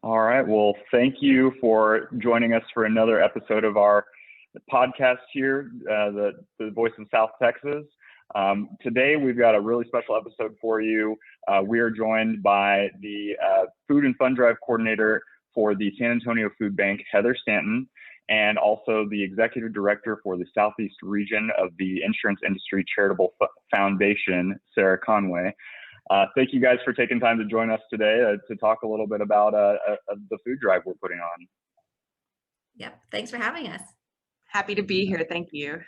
All right. Well, thank you for joining us for another episode of our podcast here, the Voice of South Texas. Today, we've got a really special episode for you. We are joined by the Food and Fund Drive Coordinator for the San Antonio Food Bank, Heather Stanton, and also the Executive Director for the Southeast Region of the Insurance Industry Charitable Foundation, Sarah Conway. Thank you guys for taking time to join us today to talk a little bit about the food drive we're putting on. Yep, thanks for having us. Happy to be here, thank you.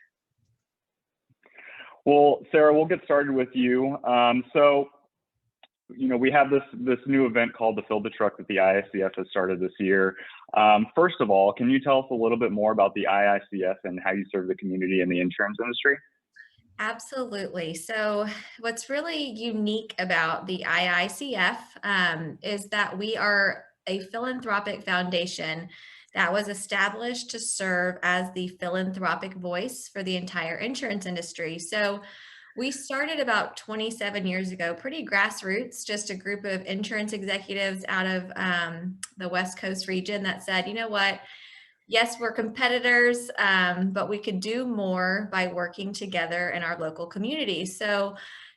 Well, Sarah, we'll get started with you. We have this new event called the Fill the Truck that the IICF has started this year. First of all, can you tell us a little bit more about the IICF and how you serve the community in the insurance industry? Absolutely. So what's really unique about the IICF is that we are a philanthropic foundation that was established to serve as the philanthropic voice for the entire insurance industry. So we started about 27 years ago, pretty grassroots, just a group of insurance executives out of the West Coast region that said, you know what, yes, we're competitors, but we could do more by working together in our local communities. So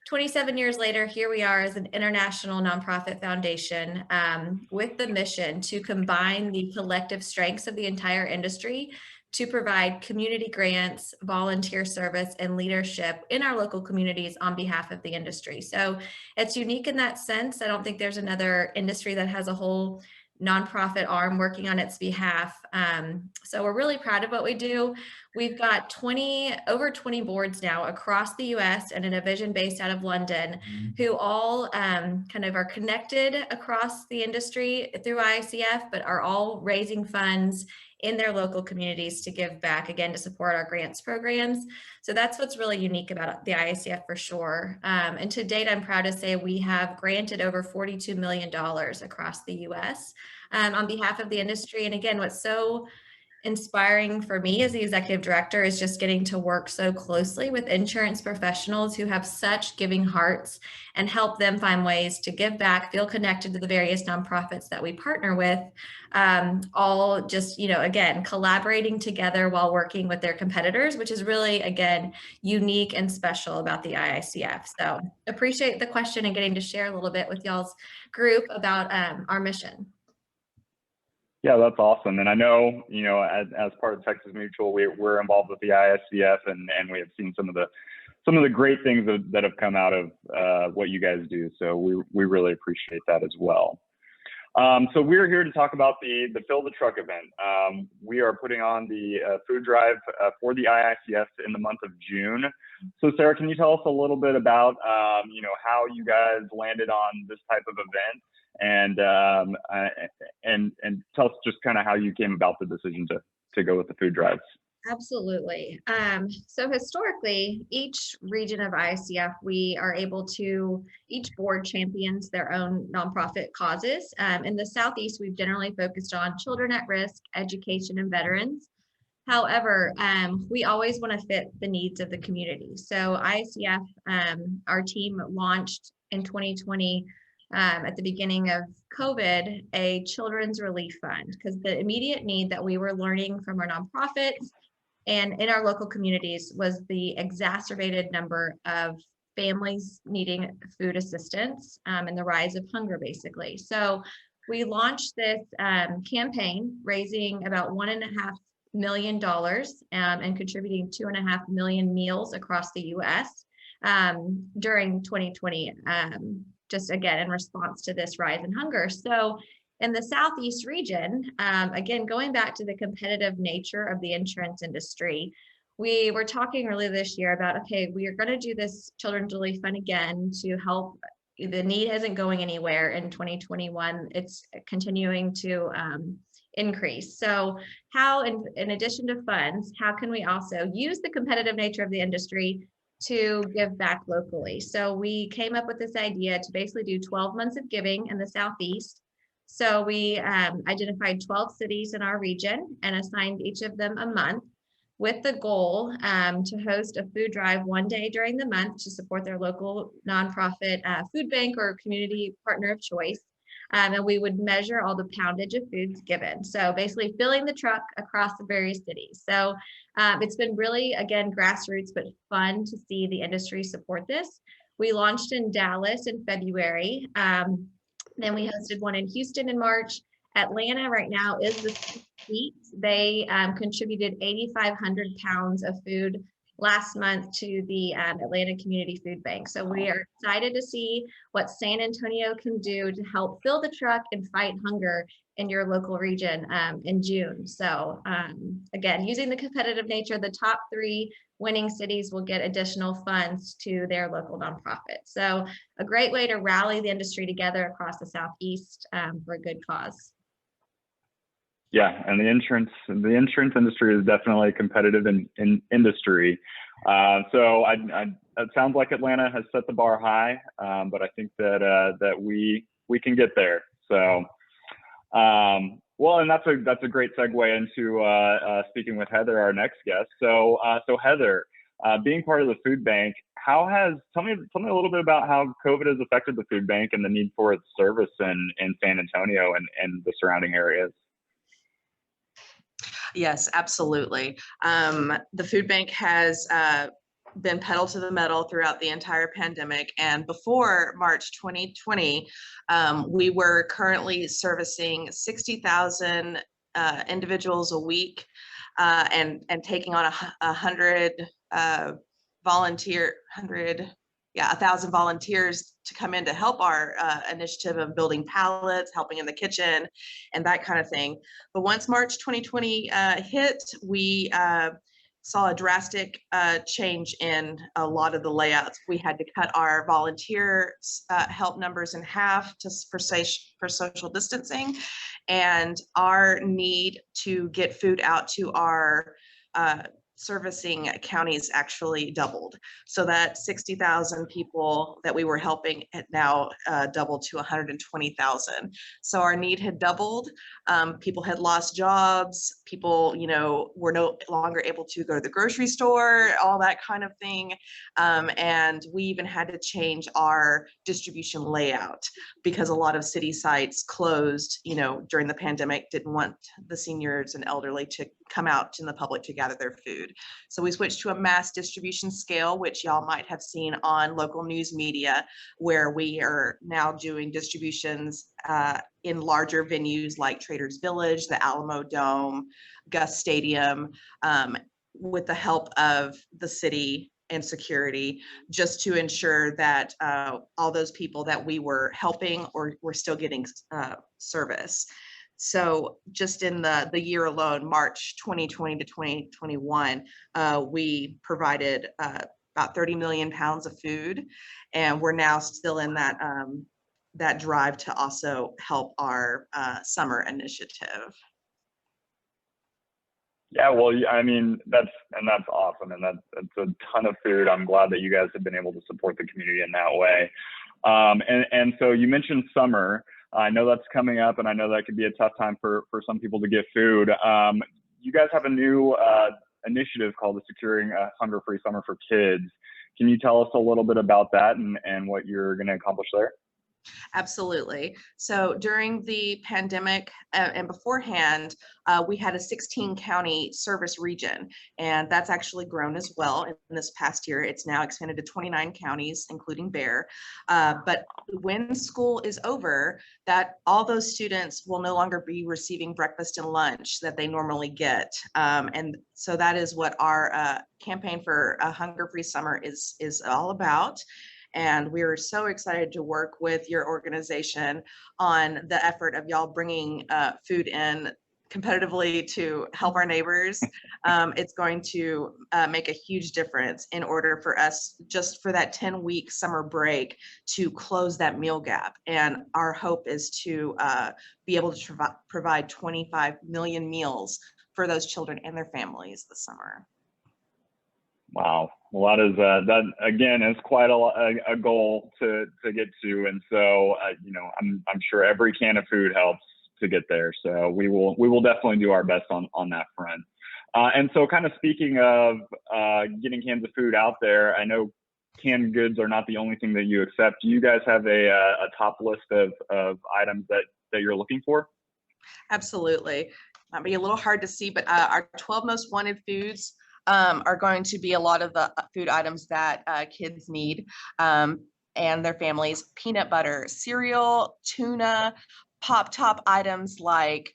27 years later, here we are as an international nonprofit foundation with the mission to combine the collective strengths of the entire industry to provide community grants, volunteer service, and leadership in our local communities on behalf of the industry. So it's unique in that sense. I don't think there's another industry that has a whole nonprofit arm working on its behalf. So we're really proud of what we do. We've got over 20 boards now across the US and a division based out of London who all kind of are connected across the industry through IICF, but are all raising funds in their local communities to give back, again, to support our grants programs. So that's what's really unique about the IICF for sure. And to date, I'm proud to say we have granted over $42 million across the US on behalf of the industry. And again, what's so inspiring for me as the executive director is just getting to work so closely with insurance professionals who have such giving hearts and help them find ways to give back, feel connected to the various nonprofits that we partner with, all just, again, collaborating together while working with their competitors, which is really, again, unique and special about the IICF. So appreciate the question and getting to share a little bit with y'all's group about our mission. Yeah, that's awesome. And I know, as part of Texas Mutual, we're involved with the IICF, and we have seen some of the great things that have come out of what you guys do. So we really appreciate that as well. So we're here to talk about the Fill the Truck event. We are putting on the food drive for the IICF in the month of June. So Sarah, can you tell us a little bit about how you guys landed on this type of event? And tell us just kind of how you came about the decision to go with the food drives. Absolutely. So historically, each region of IICF, we are able to, each board champions their own nonprofit causes. In the Southeast, we've generally focused on children at risk, education, and veterans. However, we always want to fit the needs of the community. So IICF, our team launched in 2020 at the beginning of COVID, a children's relief fund, because the immediate need that we were learning from our nonprofits and in our local communities was the exacerbated number of families needing food assistance and the rise of hunger, basically. So we launched this campaign, raising about $1.5 million and contributing 2.5 million meals across the US during 2020. Just again, in response to this rise in hunger. So in the Southeast region, again, going back to the competitive nature of the insurance industry, we were talking earlier this year about, okay, we are going to do this Children's Relief Fund again to help. The need isn't going anywhere in 2021. It's continuing to increase. So how, in addition to funds, how can we also use the competitive nature of the industry to give back locally? So we came up with this idea to basically do 12 months of giving in the Southeast. So we identified 12 cities in our region and assigned each of them a month with the goal to host a food drive one day during the month to support their local nonprofit food bank or community partner of choice. and we would measure all the poundage of foods given. So basically filling the truck across the various cities. So it's been really, again, grassroots, but fun to see the industry support this. We launched in Dallas in February. Then we hosted one in Houston in March. Atlanta right now is the seat. They contributed 8,500 pounds of food last month to the Atlanta Community Food Bank. So we are excited to see what San Antonio can do to help fill the truck and fight hunger in your local region in June. So again, using the competitive nature, the top 3 winning cities will get additional funds to their local nonprofit. So a great way to rally the industry together across the Southeast for a good cause. Yeah, and the insurance industry is definitely a competitive in industry. So it sounds like Atlanta has set the bar high, but I think that we can get there. So, well, and that's a great segue into speaking with Heather, our next guest. So Heather, being part of the food bank, tell me a little bit about how COVID has affected the food bank and the need for its service in San Antonio and the surrounding areas. Yes, absolutely. The food bank has been pedal to the metal throughout the entire pandemic. And before March 2020, we were currently servicing 60,000 individuals a week and taking on 1,000 volunteers to come in to help our initiative of building pallets, helping in the kitchen, and that kind of thing. But once March 2020 hit, we saw a drastic change in a lot of the layouts. We had to cut our volunteer help numbers in half for social distancing, and our need to get food out to our servicing counties actually doubled. So that 60,000 people that we were helping had now doubled to 120,000. So our need had doubled. People had lost jobs. People, were no longer able to go to the grocery store, all that kind of thing. And we even had to change our distribution layout because a lot of city sites closed, during the pandemic, didn't want the seniors and elderly to come out in the public to gather their food. So we switched to a mass distribution scale, which y'all might have seen on local news media, where we are now doing distributions in larger venues like Traders Village, the Alamo Dome, Gus Stadium, with the help of the city and security, just to ensure that all those people that we were helping or were still getting service. So just in the year alone, March 2020 to 2021, we provided about 30 million pounds of food, and we're now still in that drive to also help our summer initiative. Yeah, well, I mean, that's awesome, and that's a ton of food. I'm glad that you guys have been able to support the community in that way. And so you mentioned summer. I know that's coming up, and I know that could be a tough time for some people to get food. You guys have a new initiative called the Securing a Hunger-Free Summer for Kids. Can you tell us a little bit about that and what you're going to accomplish there? Absolutely. So during the pandemic and beforehand, we had a 16 county service region, and that's actually grown as well in this past year. It's now expanded to 29 counties, including Bear. But when school is over, that all those students will no longer be receiving breakfast and lunch that they normally get. And so that is what our campaign for a hunger-free summer is all about. And we are so excited to work with your organization on the effort of y'all bringing food in competitively to help our neighbors. It's going to make a huge difference in order for us, just for that 10-week summer break, to close that meal gap. And our hope is to be able to provide 25 million meals for those children and their families this summer. Wow. Well, that again is quite a goal to get to, and so I'm sure every can of food helps to get there. So we will definitely do our best on that front. And so, kind of speaking of getting cans of food out there, I know canned goods are not the only thing that you accept. Do you guys have a top list of items that you're looking for? Absolutely. Might be a little hard to see, but our 12 most wanted foods are going to be a lot of the food items that kids need and their families. Peanut butter, cereal, tuna, pop-top items like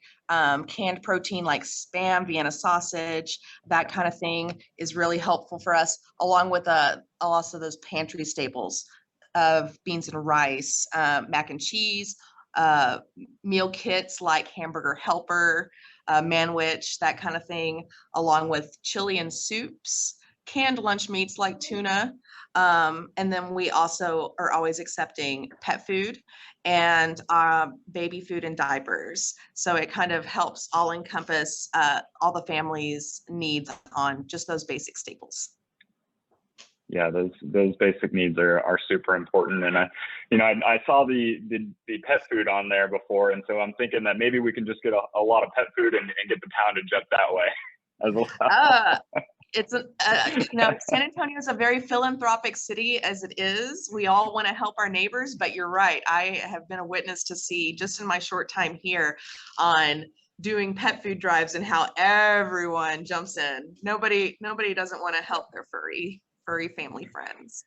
canned protein like Spam, Vienna sausage, that kind of thing is really helpful for us, along with also those pantry staples of beans and rice, mac and cheese, meal kits like Hamburger Helper, Manwich, that kind of thing, along with chili and soups, canned lunch meats like tuna. And then we also are always accepting pet food and baby food and diapers. So it kind of helps all encompass all the family's needs on just those basic staples. Yeah, those basic needs are super important. And I saw the pet food on there before, and so I'm thinking that maybe we can just get a lot of pet food and get the poundage up that way as well. It's San Antonio is a very philanthropic city as it is. We all want to help our neighbors, but you're right. I have been a witness to see just in my short time here on doing pet food drives and how everyone jumps in. Nobody doesn't want to help their furry family friends.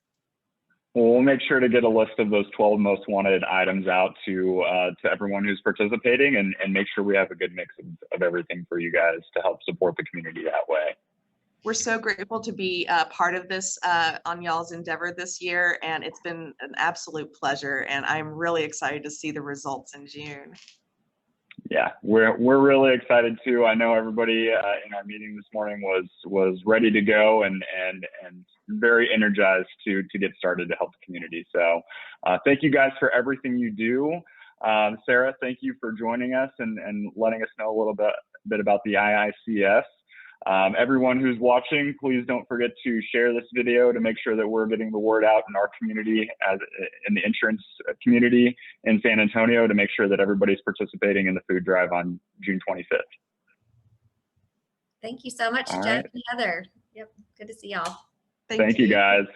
Well, we'll make sure to get a list of those 12 most wanted items out to everyone who's participating and make sure we have a good mix of everything for you guys to help support the community that way. We're so grateful to be part of this on y'all's endeavor this year, and it's been an absolute pleasure, and I'm really excited to see the results in June. Yeah, we're really excited too. I know everybody in our meeting this morning was ready to go and very energized to get started to help the community. So thank you guys for everything you do. Sarah, thank you for joining us and letting us know a little bit about the IICF. Everyone who's watching, please don't forget to share this video to make sure that we're getting the word out in our community, in the insurance community in San Antonio, to make sure that everybody's participating in the food drive on June 25th. Thank you so much, Jeff and Heather. Yep, good to see y'all. Thank you guys.